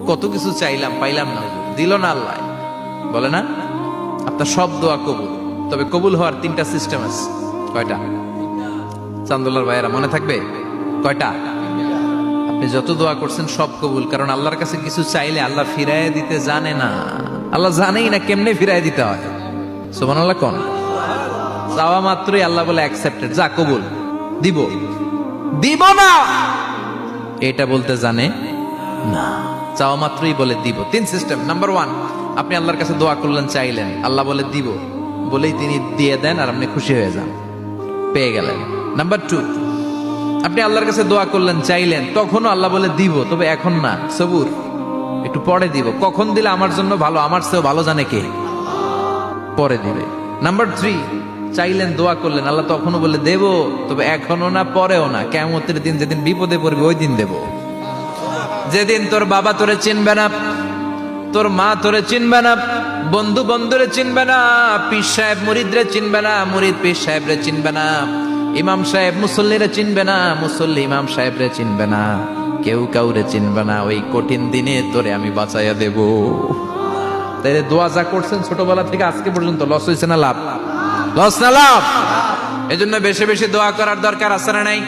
কত কিছু চাইলাম, পাইলাম না, দিল না আল্লাহ। বলে না আপনার সব দোয়া কবুল, তবে কবুল হওয়ার 3টা সিস্টেম আছে। কয়টা? চান্দুল্লার ভাইয়েরা মনে থাকবে কয়টা? আপনি যত দোয়া করছেন সব কবুল, কারণ আল্লাহর কাছে কিছু চাইলে আল্লাহ ফিরাইয়া দিতে জানে না। আল্লাহ জানেই না কেমনে ফিরাইয়া দিতে হয়। সুবহানাল্লাহ কোন? চাওয়া মাত্রই আল্লাহ বলে অ্যাকসেপ্টেড, যা কবুল, দিব দিব না এটা বলতে জানে না, চাওয়া মাত্রই বলে দিব। 3 সিস্টেম। নাম্বার 1, আপনি আল্লাহর কাছে দোয়া করলেন, চাইলেন, আল্লাহ বলে দিব, বলেই তিনি দিয়ে দেন আর আপনি খুশি হয়ে যান, পেয়ে গেলেন। নাম্বার 2, আপনি আল্লাহর কাছে দোয়া করলেন, চাইলেন, তখনও আল্লাহ বলে দিব, তবে এখন না, সবুর, একটু পরে দিব। কখন দিলে আমার জন্য ভালো, আমার চেয়েও ভালো জানে কে, পরে দিবে। নাম্বার 3, চাইলেন, দোয়া করলেন, আল্লাহ তখনও বলে দেব, তবে এখনো না, পরেও না, কিয়ামতের দিন যেদিন বিপদে পড়বে ওই দিন দেব। যেদিন তোর বাবা তোরে চিনবে না, তোর মা তোরে চিনবে না, বন্ধু বন্ধুরে চিনবে না, পীর সাহেব মুরিদরে চিনবে না, মুরিদ পীর সাহেবরে চিনবে না, ইমাম সাহেব মুসল্লিরে চিনবে না, মুসল্লি ইমাম সাহেবরে চিনবে না, কেউ কাউরে চিনবে না। ওই কঠিন দিনে তোরে আমি বাঁচাইয়া দেব। তাই দোয়া যা করছেন ছোটবেলা থেকে আজকে পর্যন্ত, লস হয়েছে না লাভ? লস না লাভ? এজন্য বেশি বেশি দোয়া করার দরকার আছে না নাই?